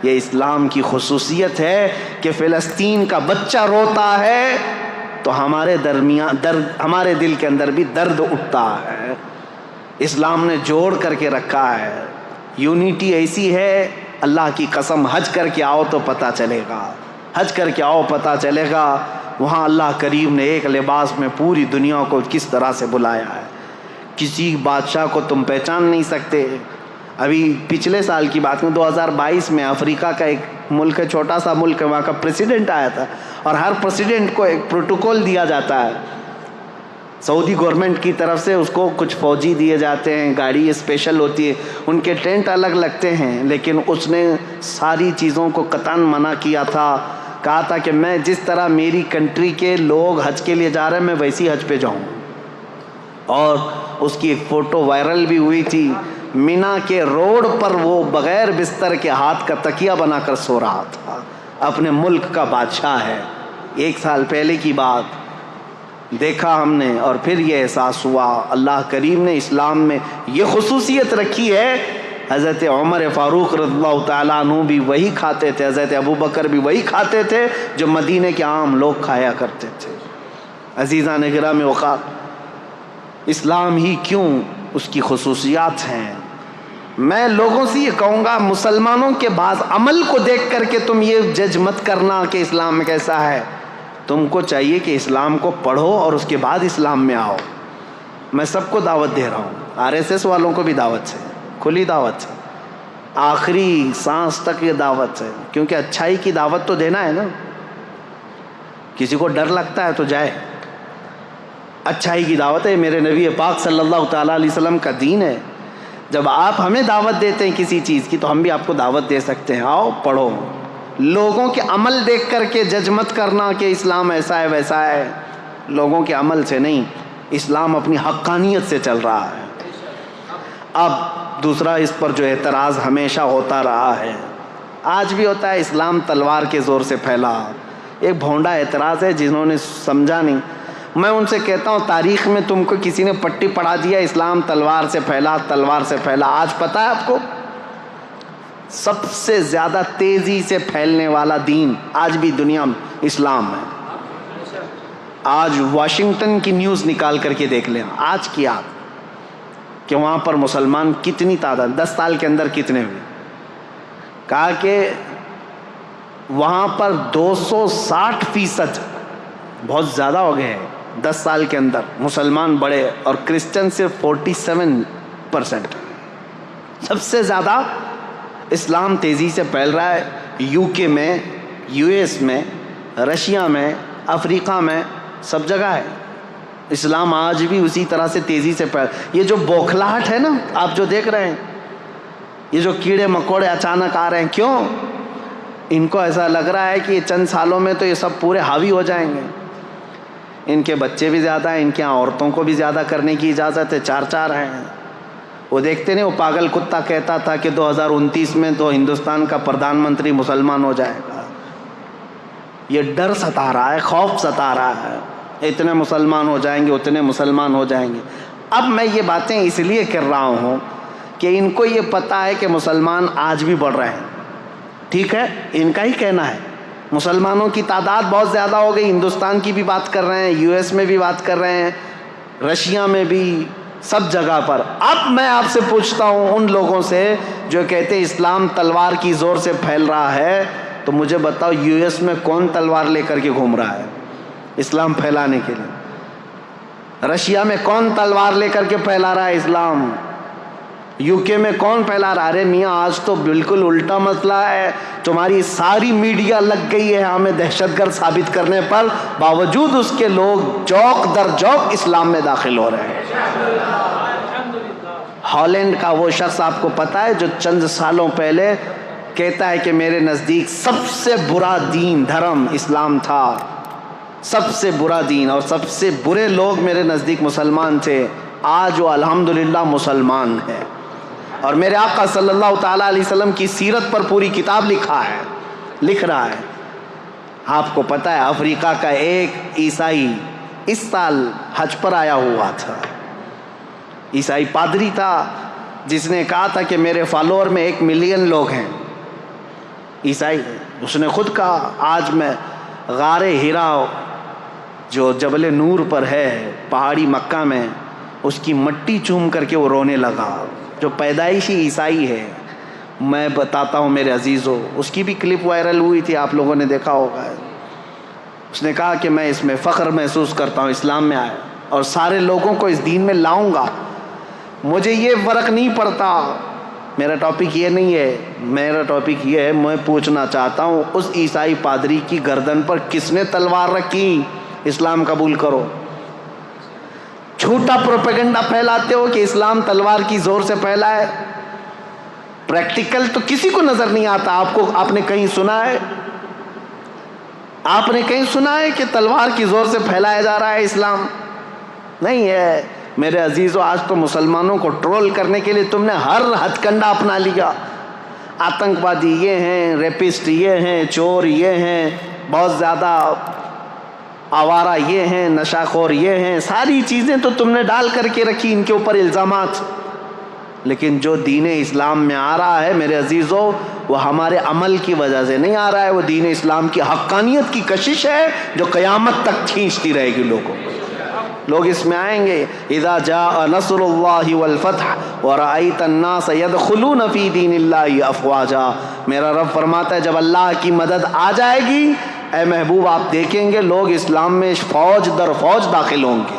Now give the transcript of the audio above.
یہ اسلام کی خصوصیت ہے کہ فلسطین کا بچہ روتا ہے تو ہمارے ہمارے دل کے اندر بھی درد اٹھتا ہے. اسلام نے جوڑ کر کے رکھا ہے. یونیٹی ایسی ہے, اللہ کی قسم حج کر کے آؤ تو پتہ چلے گا, حج کر کے آؤ پتہ چلے گا وہاں اللہ کریم نے ایک لباس میں پوری دنیا کو کس طرح سے بلایا ہے. کسی بادشاہ کو تم پہچان نہیں سکتے. ابھی پچھلے سال کی بات میں 2022 میں افریقہ کا ایک ملک ہے, چھوٹا سا ملک ہے, وہاں کا پریسیڈنٹ آیا تھا اور ہر پریسیڈنٹ کو ایک پروٹوکول دیا جاتا ہے سعودی گورنمنٹ کی طرف سے. اس کو کچھ فوجی دیے جاتے ہیں, گاڑی اسپیشل ہوتی ہے, ان کے ٹینٹ الگ لگتے ہیں, لیکن اس نے ساری چیزوں کو قطعاً منع کیا تھا. کہا تھا کہ میں جس طرح میری کنٹری کے لوگ حج کے لیے جا رہے ہیں میں ویسی حج پہ جاؤں. اور اس کی ایک فوٹو وائرل بھی ہوئی تھی, مینا کے روڈ پر وہ بغیر بستر کے ہاتھ کا تکیہ بنا کر سو رہا تھا. اپنے ملک کا بادشاہ ہے. 1 سال پہلے کی بات دیکھا ہم نے اور پھر یہ احساس ہوا اللہ کریم نے اسلام میں یہ خصوصیت رکھی ہے. حضرت عمر فاروق رضی اللہ تعالیٰ عنہ بھی وہی کھاتے تھے, حضرت ابوبکر بھی وہی کھاتے تھے جو مدینے کے عام لوگ کھایا کرتے تھے. عزیزان گرامی اوقات, اسلام ہی کیوں, اس کی خصوصیات ہیں. میں لوگوں سے یہ کہوں گا مسلمانوں کے بعض عمل کو دیکھ کر کے تم یہ جج مت کرنا کہ اسلام میں کیسا ہے. تم کو چاہیے کہ اسلام کو پڑھو اور اس کے بعد اسلام میں آؤ. میں سب کو دعوت دے رہا ہوں, RSS والوں کو بھی دعوت ہے, کھلی دعوت ہے, آخری سانس تک یہ دعوت ہے, کیونکہ اچھائی کی دعوت تو دینا ہے نا. کسی کو ڈر لگتا ہے تو جائے, اچھائی کی دعوت ہے. میرے نبی پاک صلی اللہ تعالیٰ علیہ وسلم کا دین ہے. جب آپ ہمیں دعوت دیتے ہیں کسی چیز کی تو ہم بھی آپ کو دعوت دے سکتے ہیں, آؤ پڑھو. لوگوں کے عمل دیکھ کر کے جج مت کرنا کہ اسلام ایسا ہے ویسا ہے. لوگوں کے عمل سے نہیں, اسلام اپنی حقانیت سے چل رہا ہے. اب دوسرا اس پر جو اعتراض ہمیشہ ہوتا رہا ہے, آج بھی ہوتا ہے, اسلام تلوار کے زور سے پھیلا. ایک بھونڈا اعتراض ہے جنہوں نے سمجھا نہیں. میں ان سے کہتا ہوں تاریخ میں تم کو کسی نے پٹی پڑھا دیا اسلام تلوار سے پھیلا, تلوار سے پھیلا. آج پتہ ہے آپ کو سب سے زیادہ تیزی سے پھیلنے والا دین آج بھی دنیا میں اسلام ہے. آج واشنگٹن کی نیوز نکال کر کے دیکھ لیں آج کی آپ کہ وہاں پر مسلمان کتنی تعداد 10 سال کے اندر کتنے ہوئے. کہا کہ وہاں پر 260% بہت زیادہ ہو گئے ہیں 10 سال کے اندر مسلمان بڑے, اور کرسچن صرف 47%. سب سے زیادہ اسلام تیزی سے پھیل رہا ہے. UK میں, US میں, رشیا میں, افریقہ میں, سب جگہ ہے. اسلام آج بھی اسی طرح سے تیزی سے پھیل. یہ جو بوکھلاہٹ ہے نا آپ جو دیکھ رہے ہیں, یہ جو کیڑے مکوڑے اچانک آ رہے ہیں, کیوں؟ ان کو ایسا لگ رہا ہے کہ یہ چند سالوں میں تو یہ سب پورے حاوی ہو جائیں گے. ان کے بچے بھی زیادہ ہیں, ان کے یہاں عورتوں کو بھی زیادہ کرنے کی اجازت ہے, 4 ہیں. وہ دیکھتے نہیں, وہ پاگل کتا کہتا تھا کہ 2029 میں تو ہندوستان کا پردھان منتری مسلمان ہو جائے گا. یہ ڈر ستا رہا ہے, خوف ستا رہا ہے, اتنے مسلمان ہو جائیں گے, اتنے مسلمان ہو جائیں گے. اب میں یہ باتیں اس لیے کر رہا ہوں کہ ان کو یہ پتہ ہے کہ مسلمان آج بھی بڑھ رہے ہیں. ٹھیک ہے, ان کا ہی کہنا ہے مسلمانوں کی تعداد بہت زیادہ ہو گئی. ہندوستان کی بھی بات کر رہے ہیں, US میں بھی بات کر رہے ہیں, رشیا میں بھی, سب جگہ پر. اب میں آپ سے پوچھتا ہوں ان لوگوں سے جو کہتے ہیں اسلام تلوار کی زور سے پھیل رہا ہے, تو مجھے بتاؤ US میں کون تلوار لے کر کے گھوم رہا ہے اسلام پھیلانے کے لیے؟ رشیا میں کون تلوار لے کر کے پھیلا رہا ہے اسلام؟ UK میں کون پھیلا رہا ہے؟ ارے میاں آج تو بالکل الٹا مسئلہ ہے. تمہاری ساری میڈیا لگ گئی ہے ہمیں دہشت گرد ثابت کرنے پر, باوجود اس کے لوگ جوق در جوق اسلام میں داخل ہو رہے ہیں. ہالینڈ کا وہ شخص آپ کو پتا ہے جو چند سالوں پہلے کہتا ہے کہ میرے نزدیک سب سے برا دین دھرم اسلام تھا, سب سے برا دین, اور سب سے برے لوگ میرے نزدیک مسلمان تھے. آج وہ الحمدللہ مسلمان ہے, اور میرے آقا صلی اللہ تعالیٰ علیہ وسلم کی سیرت پر پوری کتاب لکھ رہا ہے. آپ کو پتہ ہے افریقہ کا ایک عیسائی اس سال حج پر آیا ہوا تھا. عیسائی پادری تھا جس نے کہا تھا کہ میرے فالوور میں 1 ملین لوگ ہیں. عیسائی ہے۔ اس نے خود کہا آج میں غار ہرا جو جبل نور پر ہے پہاڑی مکہ میں، اس کی مٹی چوم کر کے وہ رونے لگا، جو پیدائشی عیسائی ہے۔ میں بتاتا ہوں میرے عزیزو، اس کی بھی کلپ وائرل ہوئی تھی، آپ لوگوں نے دیکھا ہوگا۔ اس نے کہا کہ میں اس میں فخر محسوس کرتا ہوں، اسلام میں آیا اور سارے لوگوں کو اس دین میں لاؤں گا، مجھے یہ فرق نہیں پڑتا۔ میرا ٹاپک یہ نہیں ہے، میرا ٹاپک یہ ہے، میں پوچھنا چاہتا ہوں اس عیسائی پادری کی گردن پر کس نے تلوار رکھی؟ اسلام قبول کرو۔ جھوٹا پروپیگنڈا پھیلاتے ہو کہ اسلام تلوار کی زور سے پھیلا ہے، پریکٹیکل تو کسی کو نظر نہیں آتا۔ آپ نے کہیں سنا ہے؟ آپ نے کہیں سنا ہے کہ تلوار کی زور سے پھیلایا جا رہا ہے اسلام؟ نہیں ہے میرے عزیزو۔ آج تو مسلمانوں کو ٹرول کرنے کے لیے تم نے ہر ہتھ کنڈا اپنا لیا۔ آتنکوادی یہ ہیں، ریپسٹ یہ ہیں، چور یہ ہیں، بہت زیادہ آوارہ یہ ہیں، نشہ خور یہ ہیں، ساری چیزیں تو تم نے ڈال کر کے رکھی ان کے اوپر الزامات۔ لیکن جو دین اسلام میں آ رہا ہے میرے عزیزو، وہ ہمارے عمل کی وجہ سے نہیں آ رہا ہے، وہ دین اسلام کی حقانیت کی کشش ہے جو قیامت تک کھینچتی رہے گی لوگوں کو۔ لوگ اس میں آئیں گے، اذا جاء نصر اللہ والفتح ورأیت الناس يدخلون فی دین اللہ افواجا۔ میرا رب فرماتا ہے جب اللہ کی مدد آ جائے گی، اے محبوب آپ دیکھیں گے لوگ اسلام میں فوج در فوج داخل ہوں گے۔